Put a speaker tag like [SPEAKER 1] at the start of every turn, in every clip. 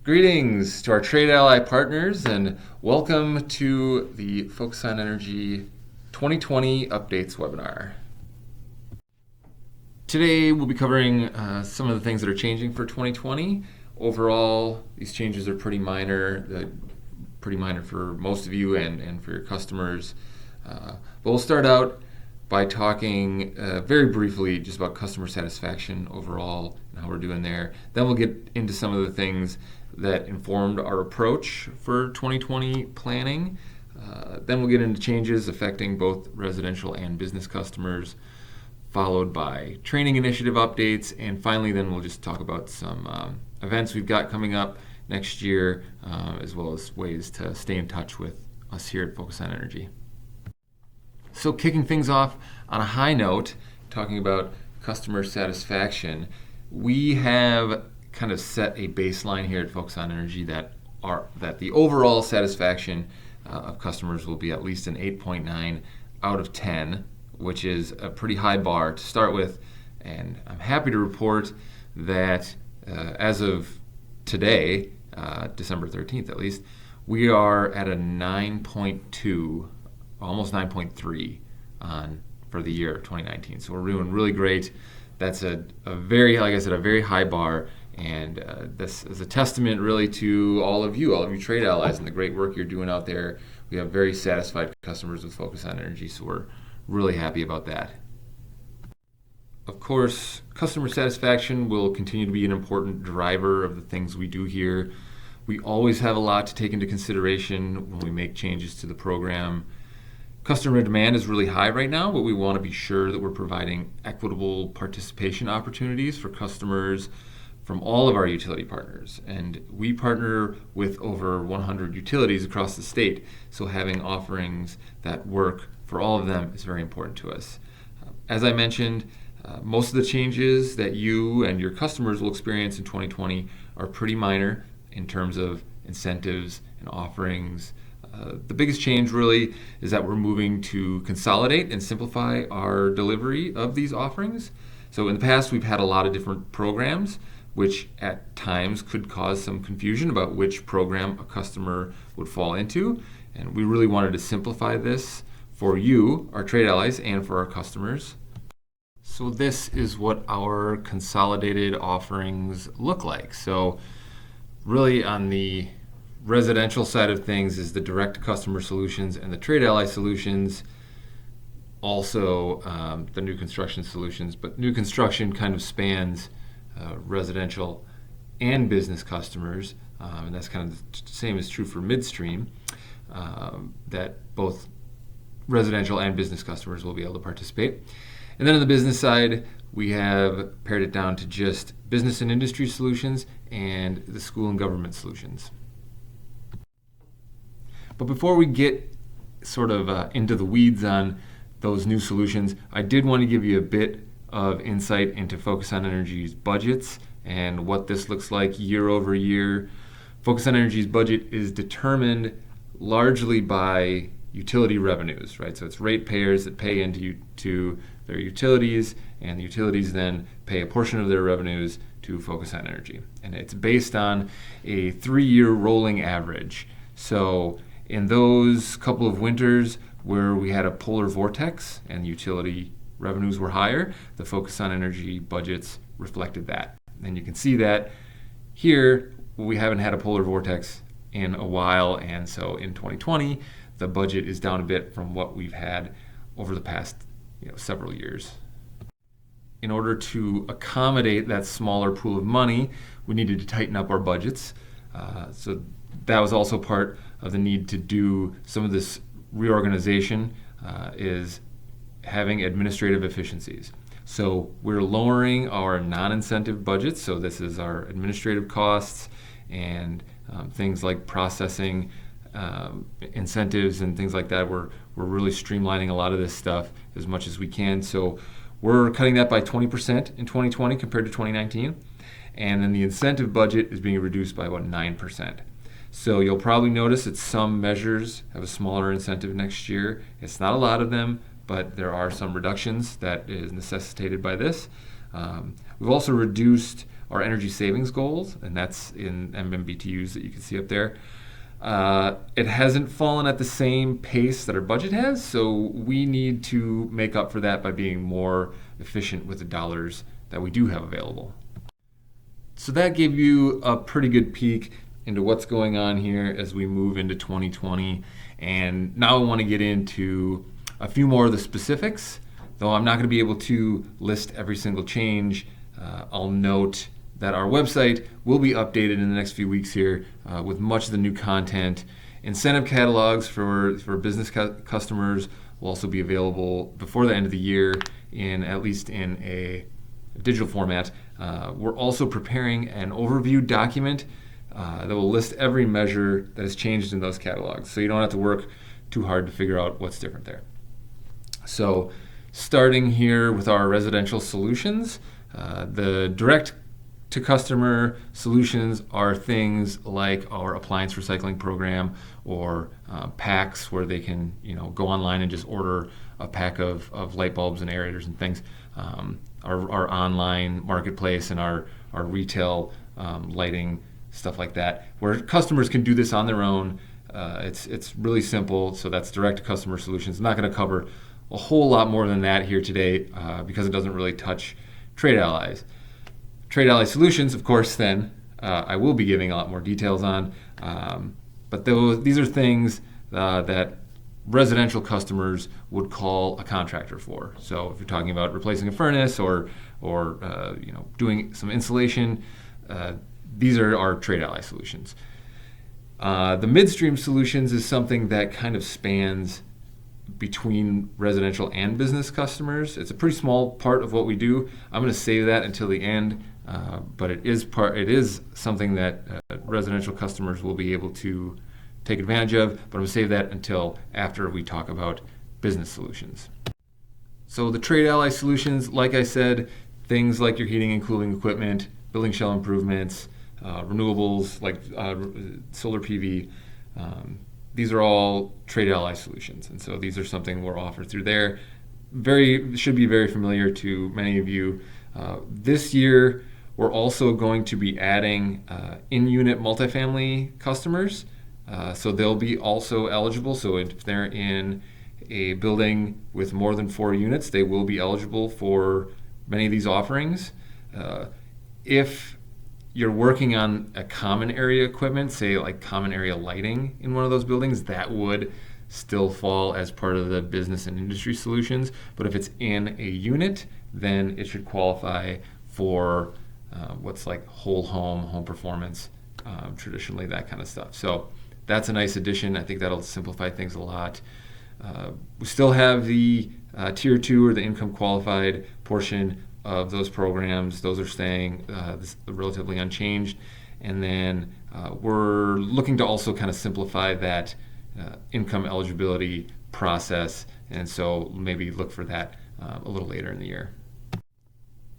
[SPEAKER 1] Greetings to our Trade Ally partners and welcome to the Focus on Energy 2020 Updates webinar. Today we'll be covering some of the things that are changing for 2020. Overall, these changes are pretty minor for most of you and for your customers. But we'll start out by talking very briefly just about customer satisfaction overall and how we're doing there. Then we'll get into some of the things that informed our approach for 2020 planning. Then we'll get into changes affecting both residential and business customers, followed by training initiative updates, and finally then we'll just talk about some events we've got coming up next year, as well as ways to stay in touch with us here at Focus on Energy. So kicking things off on a high note, talking about customer satisfaction, we have kind of set a baseline here at Focus on Energy that the overall satisfaction of customers will be at least an 8.9 out of 10, which is a pretty high bar to start with. And I'm happy to report that as of today, December 13th at least, we are at a 9.2, almost 9.3 for the year 2019. So we're doing really great. That's a very, like I said, a very high bar. And this is a testament really to all of you trade allies, and the great work you're doing out there. We have very satisfied customers with Focus on Energy, so we're really happy about that. Of course, customer satisfaction will continue to be an important driver of the things we do here. We always have a lot to take into consideration when we make changes to the program. Customer demand is really high right now, but we want to be sure that we're providing equitable participation opportunities for customers from all of our utility partners. And we partner with over 100 utilities across the state, so having offerings that work for all of them is very important to us. As I mentioned, most of the changes that you and your customers will experience in 2020 are pretty minor in terms of incentives and offerings. The biggest change really is that we're moving to consolidate and simplify our delivery of these offerings. So in the past, we've had a lot of different programs, which at times could cause some confusion about which program a customer would fall into. And we really wanted to simplify this for you, our trade allies, and for our customers. So this is what our consolidated offerings look like. So really on the residential side of things is the direct customer solutions and the trade ally solutions, also the new construction solutions. But new construction kind of spans residential and business customers, and that's kind of the same is true for midstream, that both residential and business customers will be able to participate. And then on the business side, we have pared it down to just business and industry solutions and the school and government solutions. But before we get sort of into the weeds on those new solutions, I did want to give you a bit of insight into Focus on Energy's budgets and what this looks like year over year. Focus on Energy's budget is determined largely by utility revenues, right? So it's ratepayers that pay into their utilities, and the utilities then pay a portion of their revenues to Focus on Energy. And it's based on a 3-year rolling average. So in those couple of winters where we had a polar vortex and utility revenues were higher, the Focus on Energy budgets reflected that. And you can see that here we haven't had a polar vortex in a while, and so in 2020 the budget is down a bit from what we've had over the past several years. In order to accommodate that smaller pool of money, we needed to tighten up our budgets. So that was also part of the need to do some of this reorganization, is having administrative efficiencies. So we're lowering our non-incentive budgets. So this is our administrative costs and things like processing incentives and things like that. We're really streamlining a lot of this stuff as much as we can. So we're cutting that by 20% in 2020 compared to 2019. And then the incentive budget is being reduced by about 9%. So you'll probably notice that some measures have a smaller incentive next year. It's not a lot of them, but there are some reductions that is necessitated by this. We've also reduced our energy savings goals, and that's in MMBTUs that you can see up there. It hasn't fallen at the same pace that our budget has, so we need to make up for that by being more efficient with the dollars that we do have available. So that gave you a pretty good peek into what's going on here as we move into 2020. And now I want to get into a few more of the specifics. Though I'm not going to be able to list every single change, I'll note that our website will be updated in the next few weeks here with much of the new content. Incentive catalogs for business customers will also be available before the end of the year, at least in a digital format. We're also preparing an overview document that will list every measure that has changed in those catalogs, so you don't have to work too hard to figure out what's different there. So starting here with our residential solutions, the direct to customer solutions are things like our appliance recycling program or packs where they can go online and just order a pack of light bulbs and aerators and things. Our online marketplace and our retail lighting, stuff like that, where customers can do this on their own. It's really simple, so that's direct to customer solutions. I'm not going to cover a whole lot more than that here today because it doesn't really touch Trade Allies. Trade Ally Solutions, of course, then I will be giving a lot more details on, but these are things that residential customers would call a contractor for. So if you're talking about replacing a furnace or doing some insulation, these are our Trade Ally Solutions. The midstream solutions is something that kind of spans between residential and business customers. It's a pretty small part of what we do. I'm going to save that until the end, but it is something that residential customers will be able to take advantage of, but I'm going to save that until after we talk about business solutions. So the Trade Ally Solutions, like I said, things like your heating and cooling equipment, building shell improvements, renewables like solar PV, these are all Trade Ally Solutions, and so these are something we're offered through there. Should be very familiar to many of you. This year, we're also going to be adding in-unit multifamily customers, so they'll be also eligible. So if they're in a building with more than 4 units, they will be eligible for many of these offerings. If you're working on a common area equipment, say like common area lighting in one of those buildings, that would still fall as part of the business and industry solutions. But if it's in a unit, then it should qualify for what's like whole home performance, traditionally that kind of stuff. So that's a nice addition. I think that'll simplify things a lot. We still have the tier 2 or the income qualified portion of those programs. Those are staying relatively unchanged. And then we're looking to also kind of simplify that income eligibility process, and so maybe look for that a little later in the year.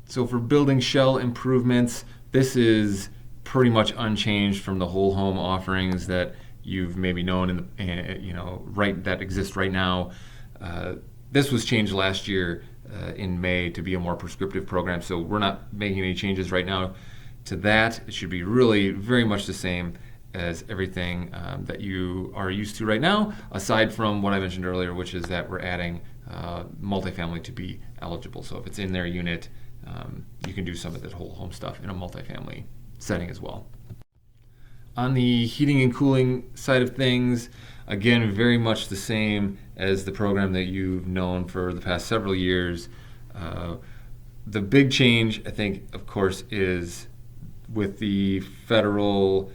[SPEAKER 1] So for building shell improvements, this is pretty much unchanged from the whole home offerings that you've maybe known that exist right now. This was changed last year in May to be a more prescriptive program, so we're not making any changes right now to that. It should be really very much the same as everything that you are used to right now, aside from what I mentioned earlier, which is that we're adding multifamily to be eligible. So if it's in their unit, you can do some of that whole home stuff in a multifamily setting as well. On the heating and cooling side of things, again, very much the same as the program that you've known for the past several years. The big change, I think, of course, is with the federal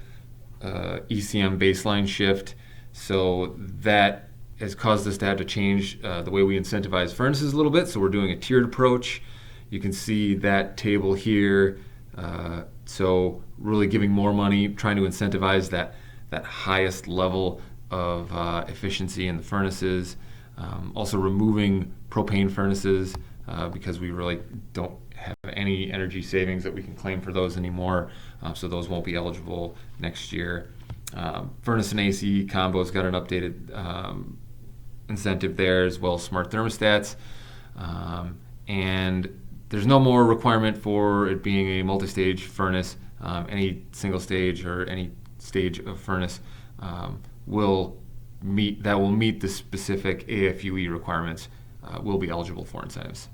[SPEAKER 1] ECM baseline shift. So that has caused us to have to change the way we incentivize furnaces a little bit. So we're doing a tiered approach. You can see that table here. So really giving more money, trying to incentivize that highest level of efficiency in the furnaces. Also removing propane furnaces because we really don't have any energy savings that we can claim for those anymore. So those won't be eligible next year. Furnace and AC combo's got an updated incentive there, as well as smart thermostats. And there's no more requirement for it being a multi-stage furnace. Any single stage or any stage of furnace will meet the specific AFUE requirements, will be eligible for incentives.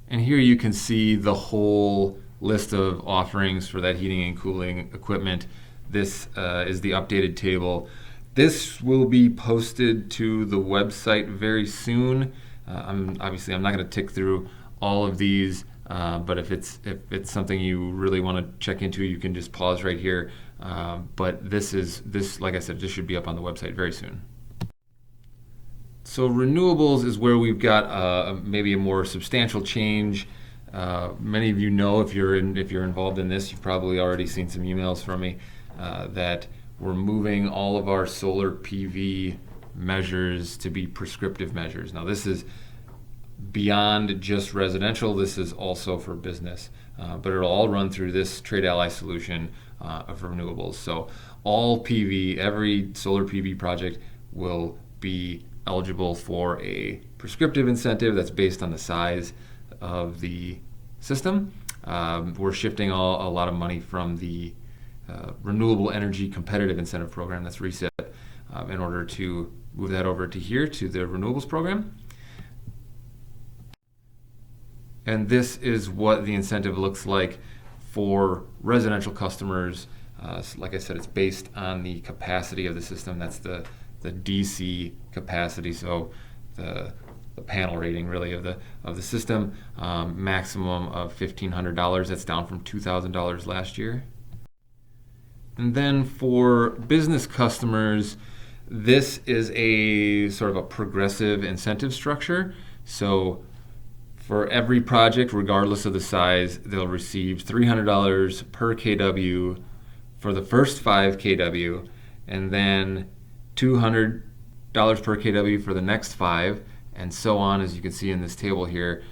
[SPEAKER 1] And here you can see the whole list of offerings for that heating and cooling equipment. This is the updated table. This will be posted to the website very soon. I'm not going to tick through all of these, but if it's something you really want to check into, you can just pause right here. But this, like I said, this should be up on the website very soon. So renewables is where we've got maybe a more substantial change. Many of you know, if you're involved in this, you've probably already seen some emails from me that we're moving all of our solar PV measures to be prescriptive measures. Now this is beyond just residential. This is also for business, but it'll all run through this Trade Ally solution of renewables. So all PV, every solar PV project will be eligible for a prescriptive incentive that's based on the size of the system. We're shifting a lot of money from the Renewable Energy Competitive Incentive Program, that's RECIP, in order to move that over to here, to the Renewables program. And this is what the incentive looks like for residential customers. So like I said, it's based on the capacity of the system. That's the DC capacity, so the panel rating really of the system. Maximum of $1,500. That's down from $2,000 last year. And then for business customers, this is a sort of a progressive incentive structure. So for every project, regardless of the size, they'll receive $300 per kW for the first 5 kW, and then $200 per kW for the next 5, and so on, as you can see in this table here.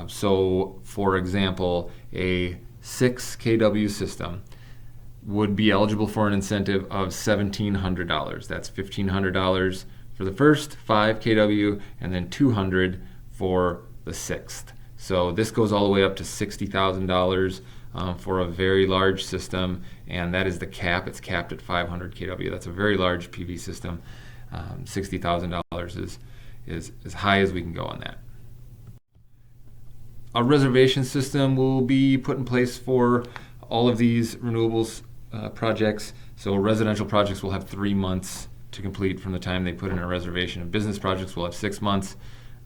[SPEAKER 1] So for example, a 6 kW system would be eligible for an incentive of $1,700. That's $1,500 for the first 5 kW, and then $200 for the 6th. So this goes all the way up to $60,000 for a very large system, and that is the cap. It's capped at 500 kW. That's a very large PV system. $60,000 is as high as we can go on that. A reservation system will be put in place for all of these renewables projects. So residential projects will have 3 months to complete from the time they put in a reservation, and business projects will have 6 months.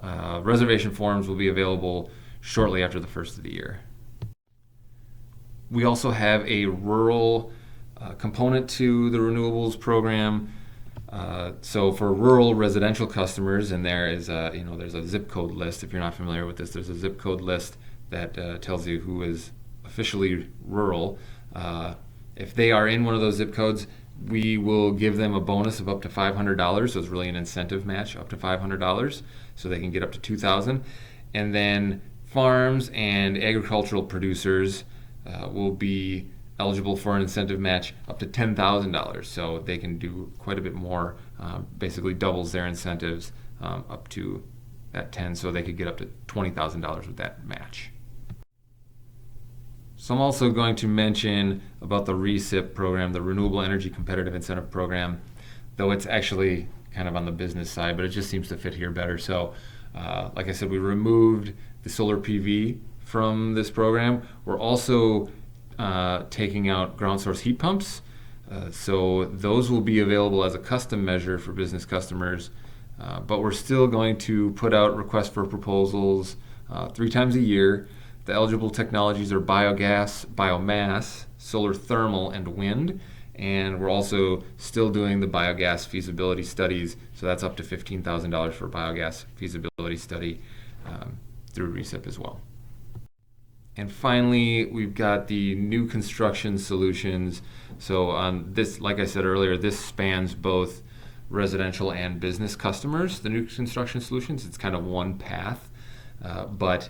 [SPEAKER 1] Reservation forms will be available shortly after the first of the year. We also have a rural component to the renewables program. So for rural residential customers, and there is there's a zip code list. If you're not familiar with this, there's a zip code list that tells you who is officially rural. If they are in one of those zip codes, we will give them a bonus of up to $500. So it's really an incentive match up to $500, so they can get up to $2,000. And then farms and agricultural producers will be eligible for an incentive match up to $10,000. So they can do quite a bit more, basically doubles their incentives up to that 10, so they could get up to $20,000 with that match. So I'm also going to mention about the RECIP program, the Renewable Energy Competitive Incentive Program, though it's actually kind of on the business side, but it just seems to fit here better. So like I said, we removed the solar PV from this program. We're also taking out ground source heat pumps. So those will be available as a custom measure for business customers, but we're still going to put out requests for proposals 3 times a year. The eligible technologies are biogas, biomass, solar thermal, and wind. And we're also still doing the biogas feasibility studies, so that's up to $15,000 for a biogas feasibility study through RECIP as well. And finally, we've got the new construction solutions. So on this, like I said earlier, this spans both residential and business customers. The new construction solutions, it's kind of one path, but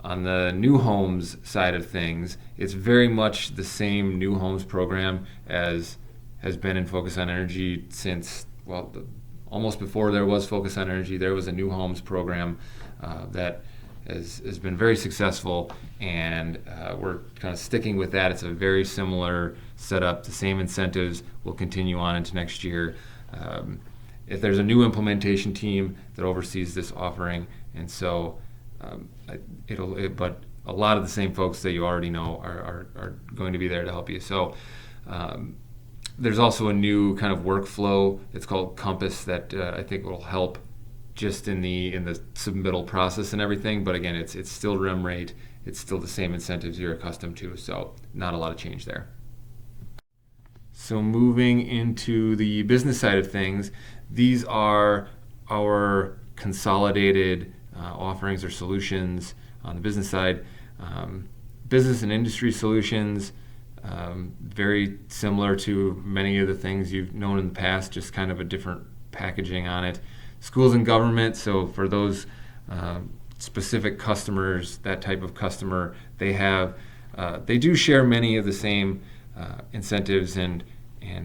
[SPEAKER 1] on the new homes side of things, it's very much the same new homes program as has been in Focus on Energy since, almost before there was Focus on Energy. There was a new homes program that has been very successful, and we're kind of sticking with that. It's a very similar setup. The same incentives will continue on into next year. If there's a new implementation team that oversees this offering, and so but a lot of the same folks that you already know are going to be there to help you. So there's also a new kind of workflow. It's called Compass that I think will help just in the submittal process and everything. But again, it's still RIM rate. It's still the same incentives you're accustomed to. So not a lot of change there. So moving into the business side of things, these are our consolidated offerings or solutions on the business side. Business and industry solutions, very similar to many of the things you've known in the past, just kind of a different packaging on it. Schools and government, so for those specific customers, that type of customer, they do share many of the same incentives and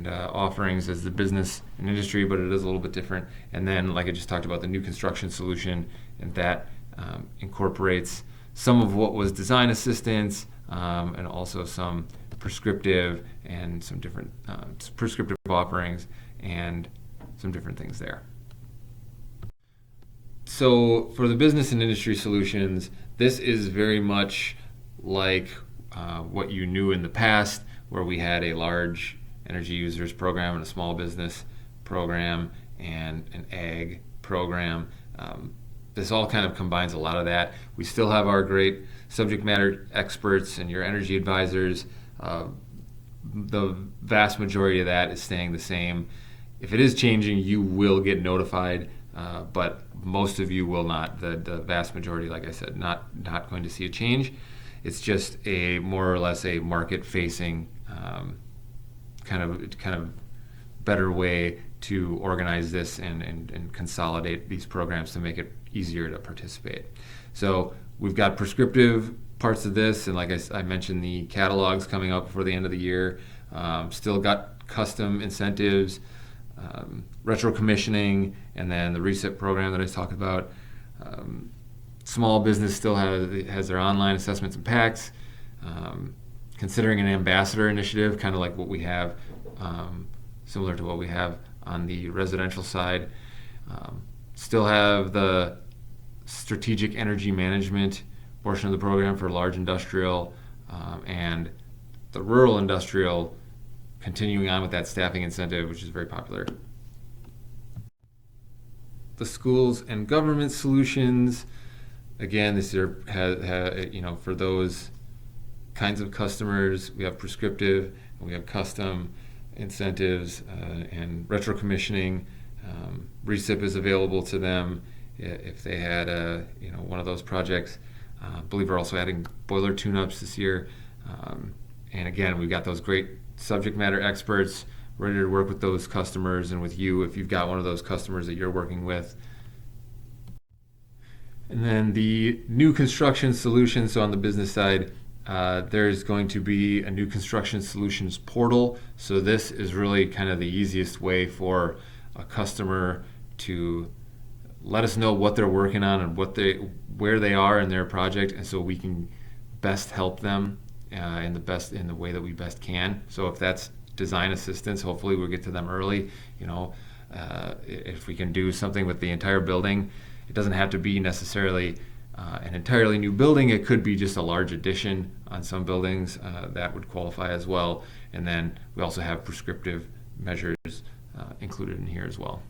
[SPEAKER 1] offerings as the business and industry, but it is a little bit different. And then, like I just talked about, the new construction solution, and that incorporates some of what was design assistance and also some prescriptive and some different prescriptive offerings and some different things there. So for the business and industry solutions, this is very much like what you knew in the past, where we had a large energy users program and a small business program and an ag program. This all kind of combines a lot of that. We still have our great subject matter experts and your energy advisors. The vast majority of that is staying the same. If it is changing, you will get notified, but most of you will not. The vast majority, like I said, not going to see a change. It's just a more or less a market-facing kind of better way to organize this and consolidate these programs to make it easier to participate. So we've got prescriptive parts of this, and like I mentioned, the catalogs coming up before the end of the year. Still got custom incentives, retro commissioning, and then the RECIP program that I talked about. Small business still has their online assessments and packs. Considering an ambassador initiative, kind of like what we have, similar to what we have on the residential side. Still have the strategic energy management portion of the program for large industrial, and the rural industrial continuing on with that staffing incentive, which is very popular. The schools and government solutions, again, this year for those kinds of customers, we have prescriptive and we have custom incentives and retro commissioning. RECIP is available to them if they had one of those projects. I believe we're also adding boiler tune-ups this year. And again, we've got those great subject matter experts ready to work with those customers and with you if you've got one of those customers that you're working with. And then the new construction solutions, so on the business side, there's going to be a new construction solutions portal. So this is really kind of the easiest way for a customer to let us know what they're working on and where they are in their project, and so we can best help them in the way that we best can. So if that's design assistance, hopefully we'll get to them early. If we can do something with the entire building, it doesn't have to be necessarily an entirely new building. It could be just a large addition on some buildings that would qualify as well. And then we also have prescriptive measures included in here as well.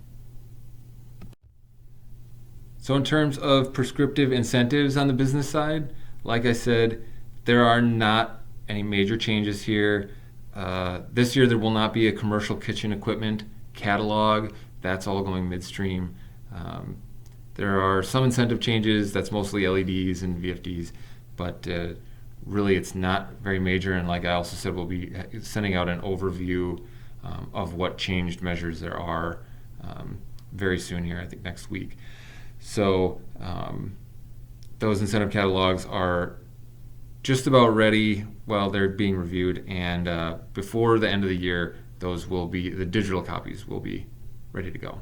[SPEAKER 1] So in terms of prescriptive incentives on the business side, like I said, there are not any major changes here. This year there will not be a commercial kitchen equipment catalog. That's all going midstream. There are some incentive changes. That's mostly LEDs and VFDs, but really it's not very major. And like I also said, we'll be sending out an overview of what changed measures there are very soon here, I think next week. So those incentive catalogs are just about ready. Well, they're being reviewed, and before the end of the year, the digital copies will be ready to go.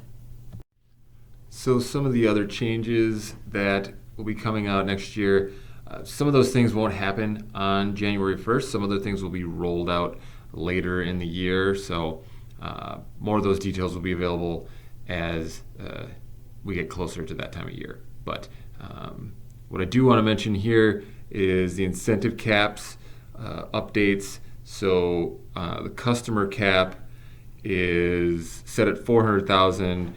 [SPEAKER 1] So some of the other changes that will be coming out next year. Some of those things won't happen on January 1st. Some other things will be rolled out later in the year. So more of those details will be available as we get closer to that time of year. But what I do want to mention here is the incentive caps updates. So the customer cap is set at $400,000.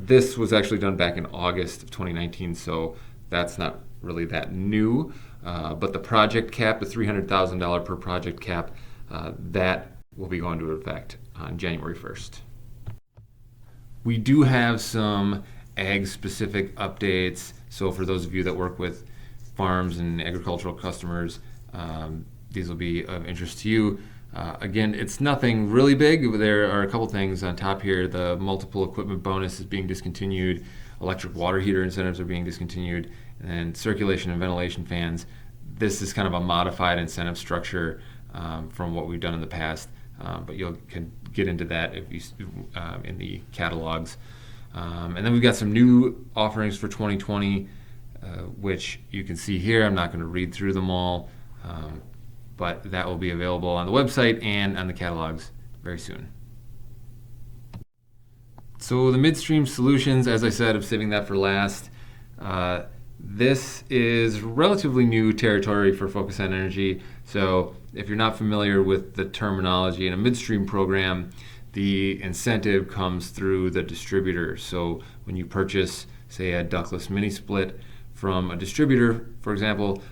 [SPEAKER 1] This was actually done back in August of 2019, so that's not really that new. But the project cap, the $300,000 per project cap, that will be going into effect on January 1st. We do have some ag-specific updates. So for those of you that work with farms and agricultural customers, these will be of interest to you. Again, it's nothing really big. There are a couple things on top here. The multiple equipment bonus is being discontinued. Electric water heater incentives are being discontinued. And circulation and ventilation fans. This is kind of a modified incentive structure from what we've done in the past. But you can get into that if you in the catalogs. And then we've got some new offerings for 2020, which you can see here. I'm not going to read through them all. But that will be available on the website and on the catalogs very soon. So the midstream solutions, as I said, I'm saving that for last. This is relatively new territory for Focus on Energy. So if you're not familiar with the terminology in a midstream program, the incentive comes through the distributor. So when you purchase, say, a ductless mini split from a distributor, for example,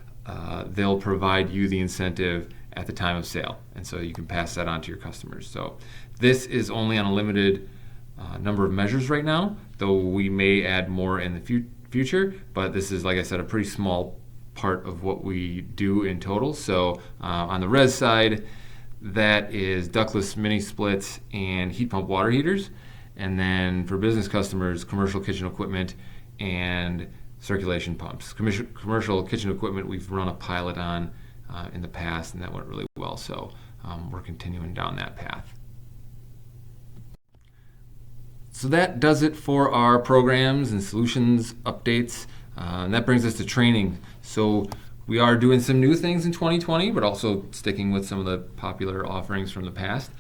[SPEAKER 1] they'll provide you the incentive at the time of sale. And so you can pass that on to your customers. So this is only on a limited number of measures right now, though we may add more in the future. But this is, like I said, a pretty small part of what we do in total. So on the res side, that is ductless mini splits and heat pump water heaters. And then for business customers, commercial kitchen equipment and circulation pumps. Commercial kitchen equipment we've run a pilot on in the past, and that went really well. So we're continuing down that path. So that does it for our programs and solutions updates. And that brings us to training. So we are doing some new things in 2020, but also sticking with some of the popular offerings from the past.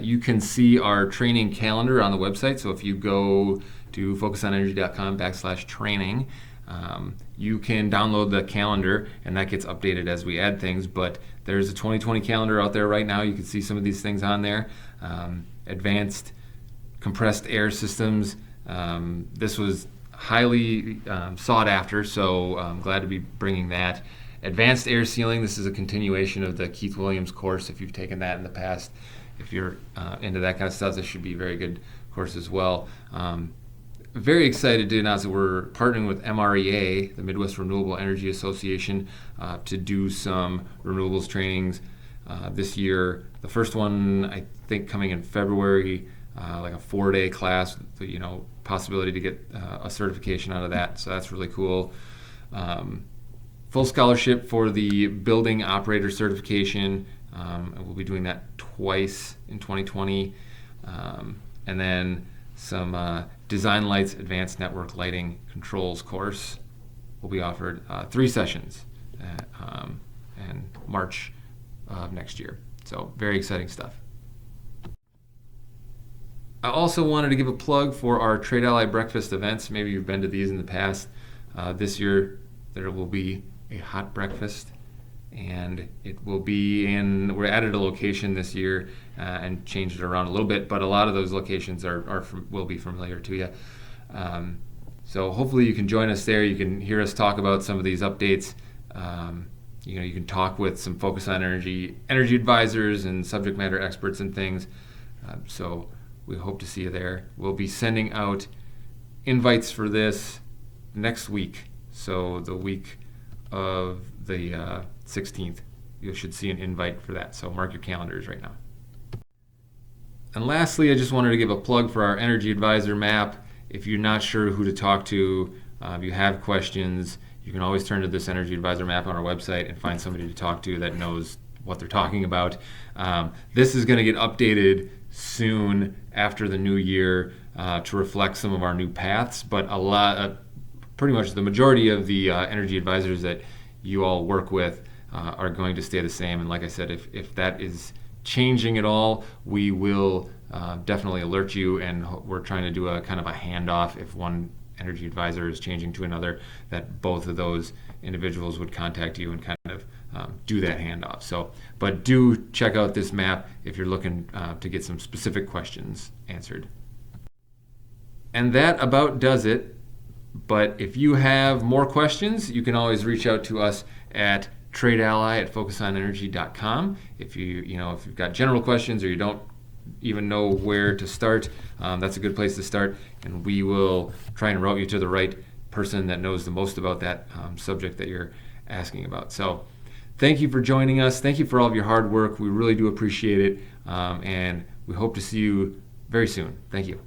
[SPEAKER 1] You can see our training calendar on the website. So if you go to focusonenergy.com/training, you can download the calendar, and that gets updated as we add things. But there's a 2020 calendar out there right now. You can see some of these things on there. Advanced compressed air systems. This was highly sought after, so I'm glad to be bringing that. Advanced air sealing. This is a continuation of the Keith Williams course. If you've taken that in the past, if you're into that kind of stuff, this should be a very good course as well. Very excited to announce that we're partnering with MREA, the Midwest Renewable Energy Association, to do some renewables trainings this year. The first one, I think, coming in February, like a 4-day class, possibility to get a certification out of that. So that's really cool. Full scholarship for the building operator certification. And we'll be doing that twice in 2020. And then some Design Lights Advanced Network Lighting Controls course will be offered 3 sessions in March of next year. So very exciting stuff. I also wanted to give a plug for our Trade Ally breakfast events. Maybe you've been to these in the past. This year there will be a hot breakfast, and it will be we're added a location this year and changed it around a little bit, but a lot of those locations will be familiar to you. So hopefully you can join us there. You can hear us talk about some of these updates. You can talk with some Focus on Energy advisors and subject matter experts and things. So we hope to see you there. We'll be sending out invites for this next week. So the week of the 16th, you should see an invite for that. So mark your calendars right now. And lastly, I just wanted to give a plug for our Energy Advisor map. If you're not sure who to talk to, if you have questions, you can always turn to this Energy Advisor map on our website and find somebody to talk to that knows what they're talking about. This is going to get updated soon after the new year to reflect some of our new paths, but pretty much the majority of the energy advisors that you all work with are going to stay the same. And like I said, if that is changing at all, we will definitely alert you, and we're trying to do a kind of a handoff if one energy advisor is changing to another, that both of those individuals would contact you and kind of do that handoff. So, but do check out this map if you're looking to get some specific questions answered. And that about does it. But if you have more questions, you can always reach out to us at tradeally@focusonenergy.com. If you've got general questions or you don't even know where to start, that's a good place to start, and we will try and route you to the right person that knows the most about that subject that you're asking about. So thank you for joining us. Thank you for all of your hard work. We really do appreciate it, and we hope to see you very soon. Thank you.